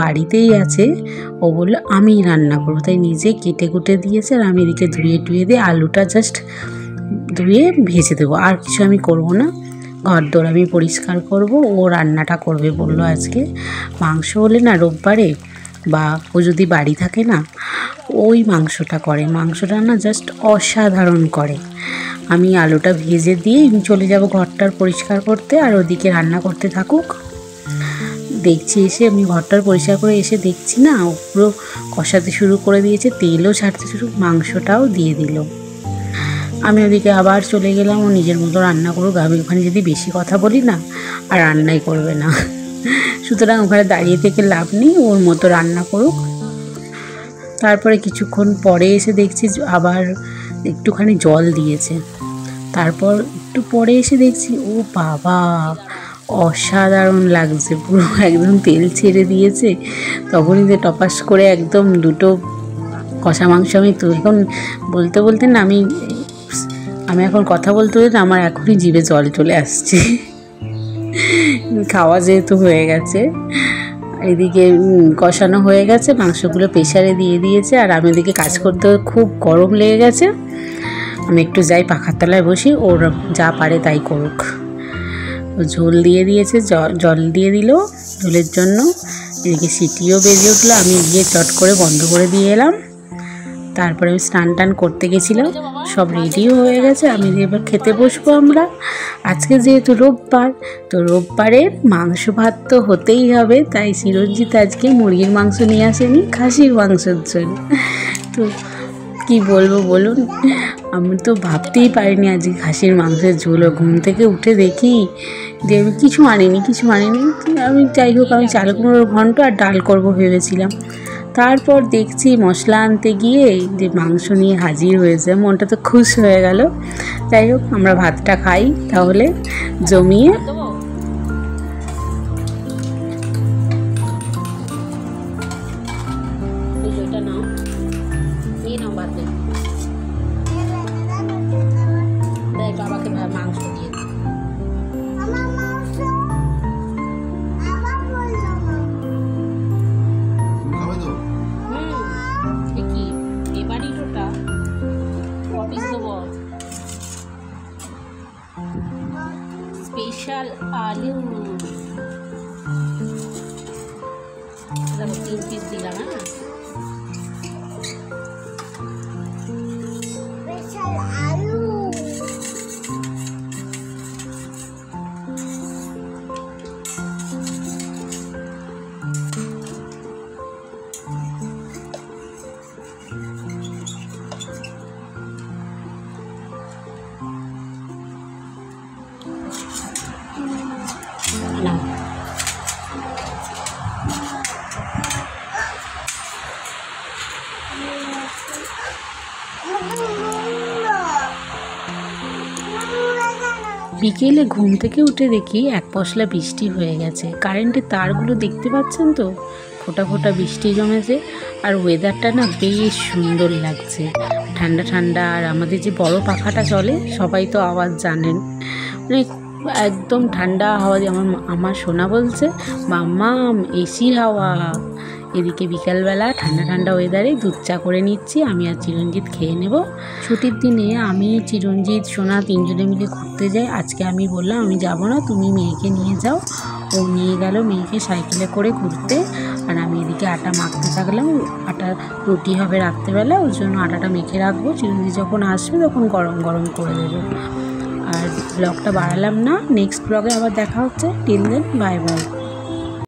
বাড়িতেই আছে, ও বললো আমি রান্না করবো, তাই নিজে কেটে কুটে দিয়েছে আর আমি এদিকে ধুয়ে টুয়ে দিয়ে আলুটা জাস্ট ধুয়ে ভেজে দেবো, আর কিছু আমি করব না। ঘর দোর আমি পরিষ্কার করব, ও রান্নাটা করবে বললো। আজকে মাংস হলে না রোববারে বা ও যদি বাড়ি থাকে না, ওই মাংসটা করে, মাংসটা না জাস্ট অসাধারণ করে। আমি আলুটা ভেজে দিয়ে আমি চলে যাব ঘরটার পরিষ্কার করতে, আর ওদিকে রান্না করতে থাকুক। দেখছি এসে আমি ঘরটার পরিষ্কার করে এসে দেখছি না, ও পুরো কষাতে শুরু করে দিয়েছে, তেলও ছাড়তে শুরু, মাংসটাও দিয়ে দিল। আমি ওদিকে আবার চলে গেলাম, ও নিজের মতো রান্না করুক, আমি ওখানে যদি বেশি কথা বলি না আর রান্নাই করবে না, সুতরাং ওখানে দাঁড়িয়ে থেকে লাভ নেই, ওর মতো রান্না করুক। তারপরে কিছুক্ষণ পরে এসে দেখছি আবার একটুখানি জল দিয়েছে, তারপর একটু পরে এসে দেখছি ও বাবা অসাধারণ লাগছে, পুরো একদম তেল ছেড়ে দিয়েছে। তখনই যে টপাস করে একদম দুটো কষা মাংস আমি তো এখন বলতে বলতে না আমি এখন কথা বলতে বলতে আমার এখনই জিভে জল চলে আসছে, খাওয়া যেহেতু হয়ে গেছে। এদিকে কষানো হয়ে গেছে, মাংসগুলো প্রেসারে দিয়ে দিয়েছে, আর আমি এদিকে কাজ করতে খুব গরম লেগে গেছে। আমি একটু যাই পাখার তলায় বসি, ওর যা পারে তাই করুক। ঝোল দিয়ে দিয়েছে, জল দিয়ে দিল ঝোলের জন্য। এদিকে সিটিও বেজে উঠলো, আমি গিয়ে চট করে বন্ধ করে দিয়ে এলাম। তারপরে আমি স্নান টান করতে গেছিলাম, সব রেডিও হয়ে গেছে, আমি এবার খেতে বসবো আমরা। আজকে যেহেতু রোববার, তো রোববারের মাংস ভাত তো হতেই হবে, তাই চিরঞ্জিত আজকে মুরগির মাংস নিয়ে আসেনি, খাসির মাংসের জন্য। তো কি বলবো বলুন, আমি তো ভাবতেই পারিনি আজকে খাসির মাংসের ঝোলও। ঘুম থেকে উঠে দেখি যে আমি কিছু আনিনি। আমি যাই হোক, আমি চাল কুমড়োর ঘন্ট আর ডাল করবো ভেবেছিলাম। তারপর দেখছি মশলা আনতে গিয়ে যে মাংস নিয়ে হাজির হয়েছে, মনটা তো খুশ হয়ে গেল। যাই হোক, আমরা ভাতটা খাই তাহলে জমিয়ে। বিশাল আলু, 3 পিস দিলাম। হ্যাঁ, বিশাল আলু। না বিকেলে ঘুম থেকে উঠে দেখি এক পশলা বৃষ্টি হয়ে গেছে। কারেন্টের তারগুলো দেখতে পাচ্ছেন তো, ফোঁটা ফোঁটা বৃষ্টি জমেছে। আর ওয়েদারটা না বেশ সুন্দর লাগছে, ঠান্ডা ঠান্ডা। আর আমাদের যে বড় পাখাটা চলে, সবাই তো আওয়াজ জানেন, মানে একদম ঠান্ডা হাওয়া দিয়ে আমার সোনা বলছে মাম্মা এসির হাওয়া। এদিকে বিকালবেলা ঠান্ডা ঠান্ডা ওয়েদারে দুধ চা করে নিচ্ছি, আমি আর চিরঞ্জিত খেয়ে নেব। ছুটির দিনে আমি, চিরঞ্জিত, সোনা 3 জনে মিলে ঘুরতে যাই। আজকে আমি বললাম আমি যাব না, তুমি মেয়েকে নিয়ে যাও। ও নিয়ে গেল মেয়েকে সাইকেলে করে ঘুরতে। আর আমি এদিকে আটা মাখতে থাকলাম। আটা রুটি হবে রাত্রেবেলা, ওর জন্য আটাটা মেখে রাখবো, চিরঞ্জিত যখন আসবে তখন গরম গরম করে দেবো। আর ব্লগটা বাড়ালাম না, নেক্সট ব্লগে আবার দেখা হচ্ছে। Till then, bye by.